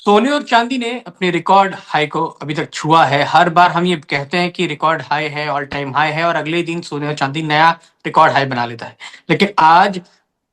सोने और चांदी ने अपने रिकॉर्ड हाई को अभी तक छुआ है। हर बार हम ये कहते हैं कि रिकॉर्ड हाई है, ऑल टाइम हाई है और अगले दिन सोने और चांदी नया रिकॉर्ड हाई बना लेता है। लेकिन आज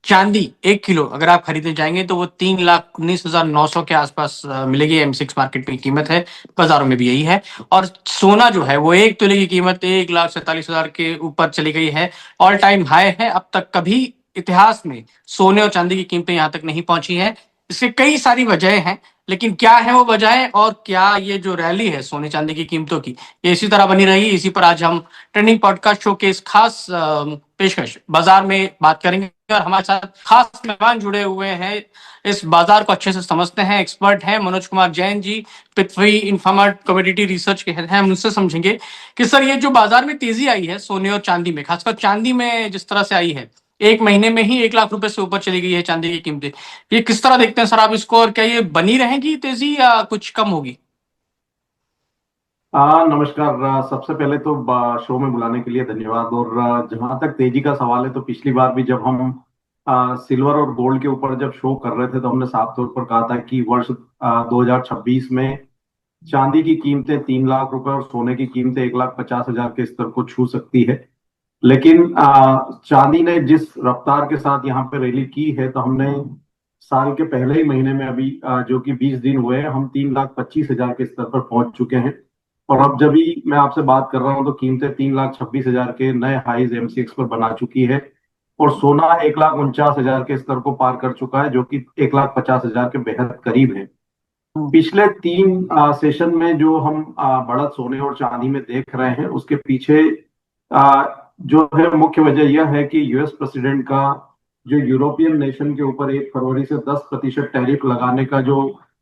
चांदी 1 किलो अगर आप खरीदने जाएंगे तो वो 3,19,900 के आसपास मिलेगी। M6 मार्केट में कीमत है, बाजारों में भी यही है। और सोना जो है वो 1 तोले की कीमत 1,47,000 के ऊपर चली गई है। ऑल टाइम हाई है। अब तक कभी इतिहास में सोने और चांदी की कीमतें यहाँ तक नहीं पहुंची है। इसके कई सारी वजह हैं, लेकिन क्या है वो वजह और क्या ये जो रैली है सोने चांदी की कीमतों की ये इसी तरह बनी रहेगी, इसी पर आज हम ट्रेंडिंग पॉडकास्ट शो के इस खास पेशकश बाजार में बात करेंगे। और हमारे साथ खास मेहमान जुड़े हुए हैं, इस बाजार को अच्छे से समझते हैं, एक्सपर्ट हैं। मनोज कुमार जैन जी पृथ्वी इन्फॉर्मर कमोडिटी रिसर्च के हेड हैं। हम उनसे समझेंगे कि सर ये जो बाजार में तेजी आई है सोने और चांदी में, खासकर चांदी में जिस तरह से आई है, 1 महीने में ही 1 लाख रुपए से ऊपर चली गई है चांदी की कीमतें। ये किस तरह देखते हैं सर आप इसको, और क्या ये बनी रहेगी तेजी या कुछ कम होगी? नमस्कार। सबसे पहले तो शो में बुलाने के लिए धन्यवाद। और जहां तक तेजी का सवाल है तो पिछली बार भी जब हम सिल्वर और गोल्ड के ऊपर जब शो कर रहे थे तो हमने साफ तौर पर कहा था कि वर्ष 2026 में चांदी की कीमतें 3 लाख रुपए और सोने की कीमतें 1,50,000 के स्तर को छू सकती है। लेकिन चांदी ने जिस रफ्तार के साथ यहाँ पे रैली की है तो हमने साल के पहले ही महीने में अभी जो कि 20 दिन हुए हैं, हम 3,25,000 के स्तर पर पहुंच चुके हैं। और अब जब भी मैं आपसे बात कर रहा हूं तो कीमतें 3,26,000 के नए हाईज M6 पर बना चुकी है। और सोना 1,49,000 के स्तर को पार कर चुका है, जो कि 1,50,000 के बेहद करीब है। पिछले तीन सेशन में जो हम बढ़त सोने और चांदी में देख रहे हैं उसके पीछे जो है मुख्य वजह यह है कि यूएस प्रेसिडेंट का जो यूरोपियन नेशन के ऊपर 1 फरवरी से 10% टैरिफ लगाने का जो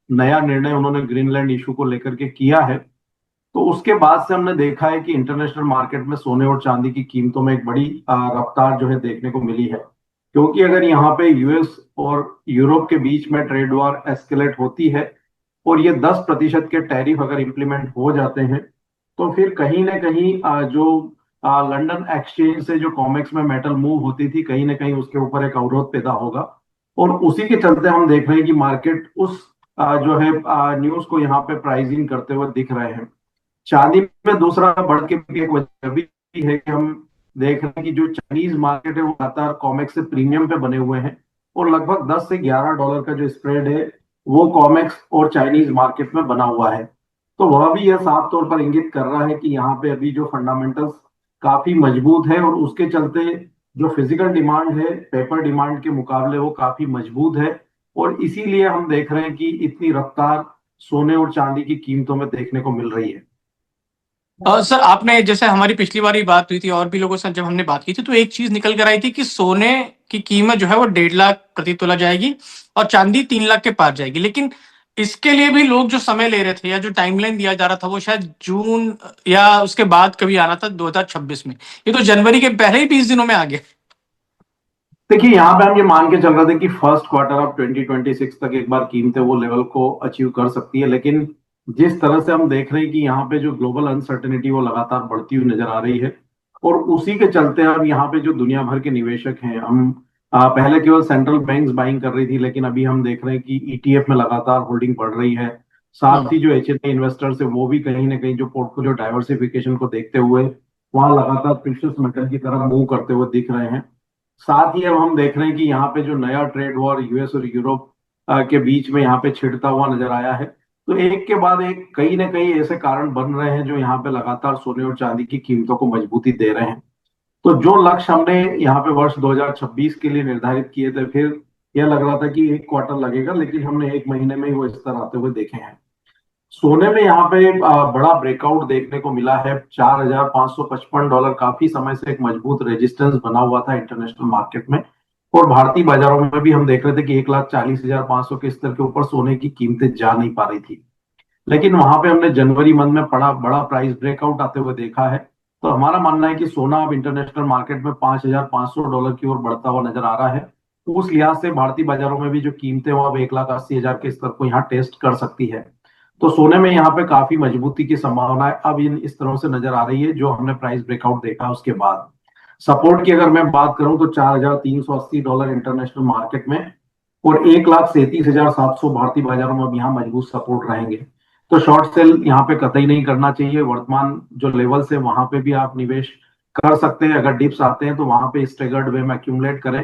नया निर्णय उन्होंने ग्रीनलैंड इशू को लेकर के किया है, तो उसके बाद से हमने देखा है कि इंटरनेशनल मार्केट में सोने और चांदी की कीमतों में एक बड़ी रफ्तार जो है देखने को मिली है। क्योंकि अगर यहाँ पे यूएस और यूरोप के बीच में ट्रेड वॉर एस्केलेट होती है और ये 10% के टैरिफ अगर इंप्लीमेंट हो जाते हैं तो फिर कहीं ना कहीं जो लंदन एक्सचेंज से जो कॉमेक्स में मेटल मूव होती थी, कहीं ना कहीं उसके ऊपर एक अवरोध पैदा होगा। और उसी के चलते हम देख रहे हैं कि मार्केट उस जो है न्यूज को यहाँ पे प्राइसिंग करते हुए दिख रहे हैं। चांदी में दूसरा बढ़ के एक वजह भी है कि हम देख रहे हैं कि जो चाइनीज मार्केट है वो लगातार कॉमेक्स से प्रीमियम पे बने हुए हैं। और लगभग 10 से $11 का जो स्प्रेड है वो कॉमेक्स और चाइनीज मार्केट में बना हुआ है। तो वह भी यह साफ तौर पर इंगित कर रहा है कि यहाँ पे अभी जो फंडामेंटल्स काफी मजबूत है और उसके चलते जो फिजिकल डिमांड है पेपर डिमांड के मुकाबले वो काफी मजबूत है। और इसीलिए हम देख रहे हैं कि इतनी रफ्तार सोने और चांदी की कीमतों में देखने को मिल रही है। सर आपने जैसे हमारी पिछली बार ही बात हुई थी और भी लोगों से जब हमने बात की थी तो एक चीज निकल कर आई थी कि सोने की कीमत जो है वो 1.5 लाख प्रति तोला जाएगी और चांदी 3 लाख के पार जाएगी। लेकिन इसके लिए भी लोग जो समय ले रहे थे या जो टाइमलाइन दिया जा रहा था वो शायद जून या उसके बाद कभी आना था 2026 में। ये तो जनवरी के पहले ही 20 दिनों में आ गया। देखिए, यहाँ पे हम ये मान के चल रहे थे कि फर्स्ट क्वार्टर ऑफ 2026 तक एक बार कीमतें वो लेवल को अचीव कर सकती है। लेकिन जिस तरह से हम देख रहे हैं कि यहाँ पे जो ग्लोबल अनसर्टेनिटी वो लगातार बढ़ती हुई नजर आ रही है और उसी के चलते अब यहाँ पे जो दुनिया भर के निवेशक हैं, हम पहले केवल सेंट्रल बैंक्स बाइंग कर रही थी, लेकिन अभी हम देख रहे हैं कि ईटीएफ में लगातार होल्डिंग बढ़ रही है। साथ ही जो एचएनआई इन्वेस्टर्स है वो भी कहीं ना कहीं जो पोर्टफोलियो डाइवर्सिफिकेशन को देखते हुए वहां लगातार प्रीशियस मेटल की तरफ मूव करते हुए दिख रहे हैं। साथ ही अब हम देख रहे हैं कि यहाँ पे जो नया ट्रेड वॉर यूएस और यूरोप के बीच में यहाँ पे छिड़ता हुआ नजर आया है। तो एक के बाद एक कहीं ना कहीं ऐसे कारण बन रहे हैं जो यहाँ पे लगातार सोने और चांदी की कीमतों को मजबूती दे रहे हैं। तो जो लक्ष्य हमने यहाँ पे वर्ष 2026 के लिए निर्धारित किए थे, फिर यह लग रहा था कि एक क्वार्टर लगेगा, लेकिन हमने एक महीने में ही वो स्तर आते हुए देखे हैं। सोने में यहाँ पे बड़ा ब्रेकआउट देखने को मिला है। $4,555 काफी समय से एक मजबूत रेजिस्टेंस बना हुआ था इंटरनेशनल मार्केट में। और भारतीय बाजारों में भी हम देख रहे थे कि 1,40,500 के स्तर के ऊपर सोने की कीमतें जा नहीं पा रही थी। लेकिन वहां पे हमने जनवरी मंथ में बड़ा बड़ा प्राइस ब्रेकआउट आते हुए देखा है। तो हमारा मानना है कि सोना अब इंटरनेशनल मार्केट में $5,500 की ओर बढ़ता हुआ नजर आ रहा है। तो उस लिहाज से भारतीय बाजारों में भी जो कीमतें वो अब 1,80,000 के स्तर को यहाँ टेस्ट कर सकती है। तो सोने में यहाँ पे काफी मजबूती की संभावना है अब इन इस तरह से नजर आ रही है जो हमने प्राइस ब्रेकआउट देखा उसके बाद। सपोर्ट की अगर मैं बात करूं तो $4,380 इंटरनेशनल मार्केट में और 1,37,700 भारतीय बाजारों में अब यहाँ मजबूत सपोर्ट रहेंगे। तो शॉर्ट सेल यहाँ पे कतई नहीं करना चाहिए। वर्तमान जो लेवल्स है वहां पे भी आप निवेश कर सकते हैं। अगर डिप्स आते हैं तो वहां पे स्टेगर्ड वे में एक्यूमुलेट करें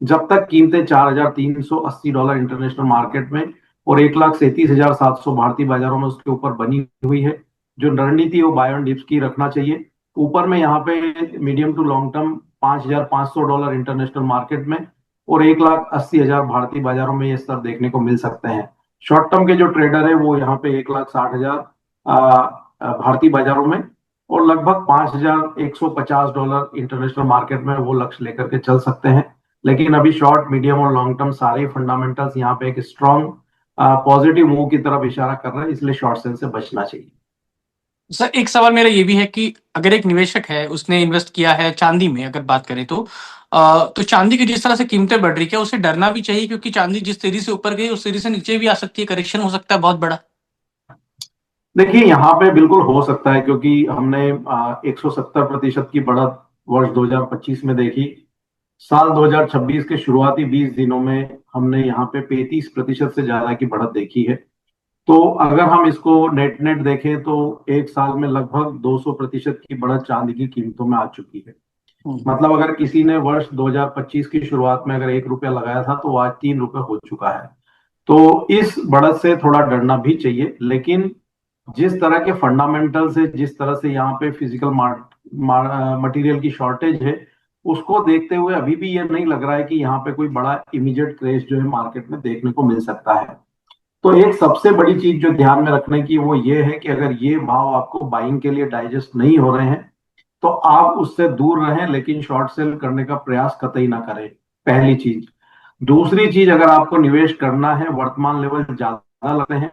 जब तक कीमतें $4,380 इंटरनेशनल मार्केट में और 1,37,700 भारतीय बाजारों में उसके ऊपर बनी हुई है। जो रणनीति वो बाय ऑन डिप्स की रखना चाहिए। ऊपर में यहाँ पे medium to long term $5,500 international market में और 1,80,000 भारतीय बाजारों में ये स्तर देखने को मिल सकते हैं। शॉर्ट टर्म के जो ट्रेडर है वो यहाँ पे 1,60,000 भारतीय बाजारों में और लगभग $5,150 इंटरनेशनल मार्केट में वो लक्ष्य लेकर के चल सकते हैं। लेकिन अभी शॉर्ट मीडियम और लॉन्ग टर्म सारे फंडामेंटल्स यहाँ पे एक स्ट्रॉन्ग पॉजिटिव मूव की तरफ इशारा कर रहे हैं, इसलिए शॉर्ट सेल से बचना चाहिए। सर एक सवाल मेरा ये भी है कि अगर एक निवेशक है उसने इन्वेस्ट किया है चांदी में, अगर बात करें तो चांदी की जिस तरह से कीमतें बढ़ रही है, क्या उसे डरना भी चाहिए? क्योंकि चांदी जिस तेजी से ऊपर गई उस तेजी से नीचे भी आ सकती है, करेक्शन हो सकता है बहुत बड़ा। देखिए यहाँ पे बिल्कुल हो सकता है क्योंकि हमने 170% की बढ़त वर्ष 2025 में देखी। साल 2026 के शुरुआती 20 दिनों में हमने यहाँ पे 35% से ज्यादा की बढ़त देखी है। तो अगर हम इसको नेट नेट देखें तो एक साल में लगभग 200% की बढ़त चांदी की कीमतों में आ चुकी है। मतलब अगर किसी ने वर्ष 2025 की शुरुआत में अगर ₹1 लगाया था तो आज ₹3 हो चुका है। तो इस बढ़त से थोड़ा डरना भी चाहिए। लेकिन जिस तरह के फंडामेंटल से, जिस तरह से यहाँ पे फिजिकल मटेरियल की शॉर्टेज है, उसको देखते हुए अभी भी ये नहीं लग रहा है कि यहाँ पे कोई बड़ा इमीडिएट क्रेश जो है मार्केट में देखने को मिल सकता है। तो एक सबसे बड़ी चीज जो ध्यान में रखने की वो ये है कि अगर ये भाव आपको बाइंग के लिए डाइजेस्ट नहीं हो रहे हैं तो आप उससे दूर रहें, लेकिन शॉर्ट सेल करने का प्रयास कतई ना करें, पहली चीज। दूसरी चीज, अगर आपको निवेश करना है, वर्तमान लेवल ज्यादा लगते हैं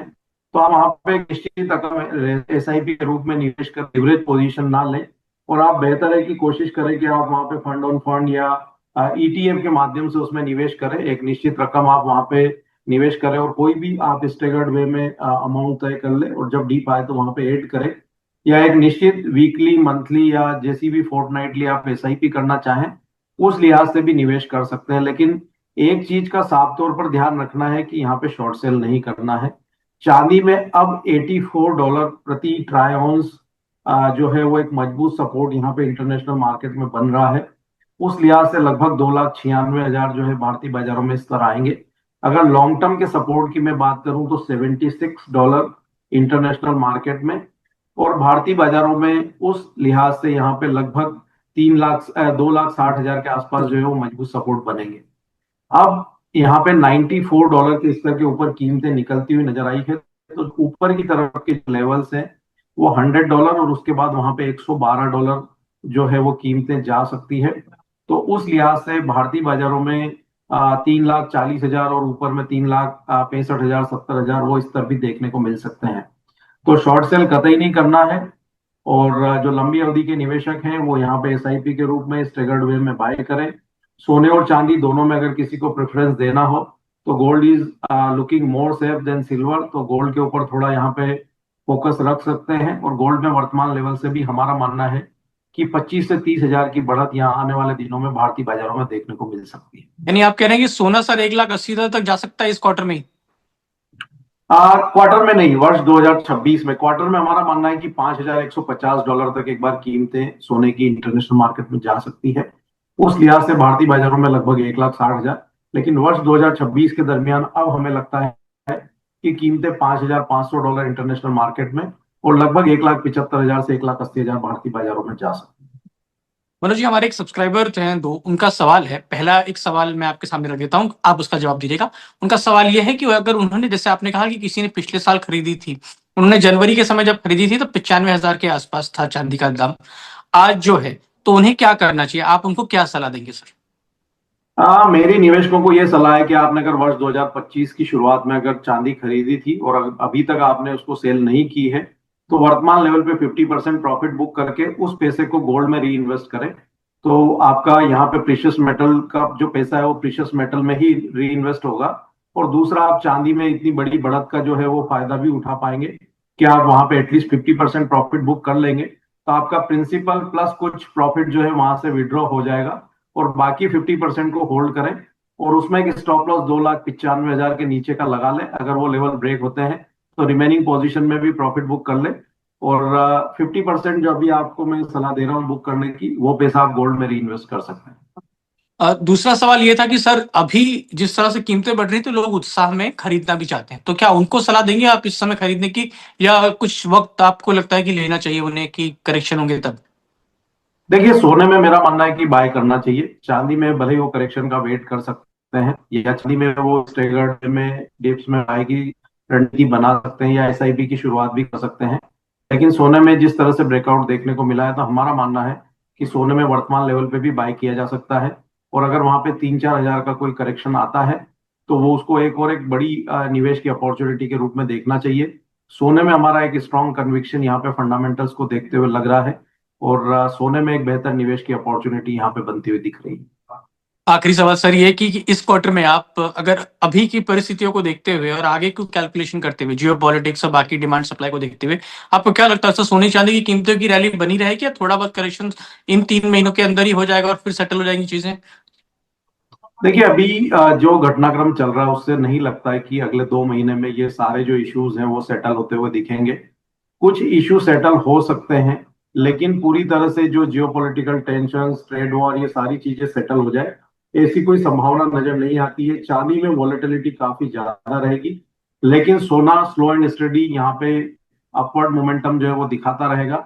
तो आप वहां पे एक निश्चित रकम एसआईपी के रूप में निवेश कर लिवरेज पोजीशन ना लें। और आप बेहतर है कि कोशिश करें कि आप वहां पे फंड ऑन फंड या ईटीएफ के माध्यम से उसमें निवेश करें। एक निश्चित रकम आप वहां पे निवेश करें और कोई भी आप स्टेगर्ड वे में अमाउंट तय कर ले और जब डीप आए तो वहां पे ऐड करें। या एक निश्चित वीकली, मंथली या जैसी भी फोर्टनाइटली आप एसआईपी करना चाहें उस लिहाज से भी निवेश कर सकते हैं। लेकिन एक चीज का साफ तौर पर ध्यान रखना है कि यहाँ पे शॉर्ट सेल नहीं करना है। चांदी में अब $84 प्रति ट्राई ऑन्स जो है वो एक मजबूत सपोर्ट यहाँ पे इंटरनेशनल मार्केट में बन रहा है। उस लिहाज से लगभग 2,96,000 जो है भारतीय बाजारों में इस तरह आएंगे। अगर लॉन्ग टर्म के सपोर्ट की मैं बात करूं तो $76 इंटरनेशनल मार्केट में और भारतीय बाजारों में उस लिहाज से यहाँ पे लगभग 2,60,000 के आसपास जो है वो मजबूत सपोर्ट बनेंगे। अब यहाँ पे $94 के स्तर के ऊपर कीमतें निकलती हुई नजर आई है। तो ऊपर की तरफ के लेवल्स हैं वो $100 और उसके बाद वहां पे $112 जो है वो कीमतें जा सकती है। तो उस लिहाज से भारतीय बाजारों में 3,40,000 और ऊपर में 3,65,000 70,000 वो स्तर भी देखने को मिल सकते हैं। तो शॉर्ट सेल कतई नहीं करना है। और जो लंबी अवधि के निवेशक हैं वो यहाँ पे एसआईपी के रूप में स्टेगर्ड वे में बाय करें। सोने और चांदी दोनों में अगर किसी को प्रेफरेंस देना हो तो gold is looking more safe than silver. तो गोल्ड के ऊपर थोड़ा यहाँ पे फोकस रख सकते हैं। और गोल्ड में वर्तमान लेवल से भी हमारा मानना है कि 25 से 30,000 की बढ़त यहाँ आने वाले दिनों में भारतीय बाजारों में देखने को मिल सकती है। यानी आप कह रहे हैं कि सोना सर 1,80,000 तक जा सकता है इस क्वार्टर में ही? क्वार्टर में नहीं, वर्ष 2026 में। क्वार्टर में हमारा मानना है कि $5,150 तक एक बार कीमतें सोने की इंटरनेशनल मार्केट में जा सकती है। उस लिहाज से भारतीय बाजारों में लगभग 1,60,000। लेकिन वर्ष 2026 के दरमियान अब हमें लगता है कि कीमतें $5,500 इंटरनेशनल मार्केट में और लगभग 1,75,000 से 1,80,000 भारतीय बाजारों में जा सकती है। मनोज जी, हमारे एक सब्सक्राइबर हैं दो, उनका सवाल है। पहला एक सवाल मैं आपके सामने रख देता हूँ, आप उसका जवाब दीजिएगा। उनका सवाल यह है कि अगर उन्होंने, जैसे आपने कहा कि किसी ने पिछले साल खरीदी थी, उन्होंने जनवरी के समय जब खरीदी थी तो 95,000 के आसपास था चांदी का दाम, आज जो है, तो उन्हें क्या करना चाहिए? आप उनको क्या सलाह देंगे सर? मेरी निवेशकों को यह सलाह है कि आपने अगर वर्ष 2025 की शुरुआत में अगर चांदी खरीदी थी और अभी तक आपने उसको सेल नहीं की है तो वर्तमान लेवल पे 50% प्रॉफिट बुक करके उस पैसे को गोल्ड में री इन्वेस्ट करें। तो आपका यहाँ पे प्रीशियस मेटल का जो पैसा है वो प्रीशियस मेटल में ही री इन्वेस्ट होगा। और दूसरा, आप चांदी में इतनी बड़ी बढ़त का जो है वो फायदा भी उठा पाएंगे कि आप वहां पे एटलीस्ट 50% प्रॉफिट बुक कर लेंगे। तो आपका प्रिंसिपल प्लस कुछ प्रॉफिट जो है वहां से विड्रॉ हो जाएगा और बाकी 50% को होल्ड करें। और उसमें एक स्टॉप लॉस 2,95,000 के नीचे का लगा ले। अगर वो लेवल ब्रेक होते हैं तो रिमेनिंग पोजीशन में भी प्रॉफिट बुक कर ले। और 50% जो अभी आपको मैं सलाह दे रहा हूँ बुक करने की, वो पैसा आप गोल्ड में री इन्वेस्ट कर सकते हैं। दूसरा सवाल ये था कि सर अभी जिस तरह से कीमतें बढ़ रही तो लोग उत्साह में खरीदना भी चाहते हैं, तो क्या उनको सलाह देंगे आप इस समय खरीदने की, या कुछ वक्त आपको लगता है कि लेना चाहिए उन्हें कि करेक्शन होंगे तब? देखिए, सोने में मेरा मानना है कि बाय करना चाहिए। चांदी में भले ही वो करेक्शन का वेट कर सकते हैं, या चांदी में वो स्टेगर्ड में डिप्स में बाय की रणनीति बना सकते हैं, या एसआईपी की शुरुआत भी कर सकते हैं। लेकिन सोने में जिस तरह से ब्रेकआउट देखने को मिला है, तो हमारा मानना है कि सोने में वर्तमान लेवल पे भी बाय किया जा सकता है। और अगर वहां पे 3-4 हजार का कोई करेक्शन आता है, तो वो उसको एक बड़ी निवेश की अपॉर्चुनिटी के रूप में देखना चाहिए। सोने में हमारा एक स्ट्रॉन्ग कन्विक्शन यहाँ पे फंडामेंटल्स को देखते हुए लग रहा है, और सोने में एक बेहतर निवेश की अपॉर्चुनिटी यहाँ पे बनती हुई दिख रही है। आखिरी सवाल सर ये कि इस क्वार्टर में आप अगर अभी की परिस्थितियों को देखते हुए और आगे की कैलकुलेशन करते हुए, जियो पॉलिटिक्स और बाकी डिमांड सप्लाई को देखते हुए, आपको क्या लगता है सर, सोने चांदी की कीमतों की रैली बनी रहेगी या थोड़ा बहुत करेक्शन इन 3 महीनों के अंदर ही हो जाएगा और फिर सेटल हो जाएंगी चीजें? देखिए, अभी जो घटनाक्रम चल रहा है उससे नहीं लगता है कि अगले 2 महीने में ये सारे जो इश्यूज हैं वो सेटल होते हुए दिखेंगे। कुछ इश्यू सेटल हो सकते हैं, लेकिन पूरी तरह से जो जियोपॉलिटिकल टेंशन, ट्रेड वॉर, ये सारी चीजें सेटल हो जाए, ऐसी कोई संभावना नजर नहीं आती है। चांदी में वॉलेटिलिटी काफी ज्यादा रहेगी, लेकिन सोना स्लो एंड स्टडी यहाँ पे अपवर्ड मोमेंटम जो है वो दिखाता रहेगा।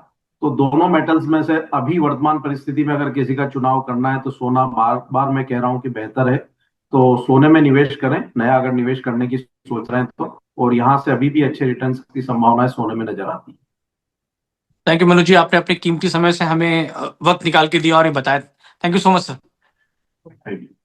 तो दोनों मेटल्स में से अभी वर्तमान परिस्थिति में अगर किसी का चुनाव करना है, तो सोना बार बार मैं कह रहा हूं कि बेहतर है। तो सोने में निवेश करें, नया अगर निवेश करने की सोच रहे हैं तो। और यहाँ से अभी भी अच्छे रिटर्न्स की संभावनाएं सोने में नजर आती है। थैंक यू मनोज जी, आपने अपने कीमती समय से हमें वक्त निकाल के दिया और ये बताया। Thank you so much sir. Thank you.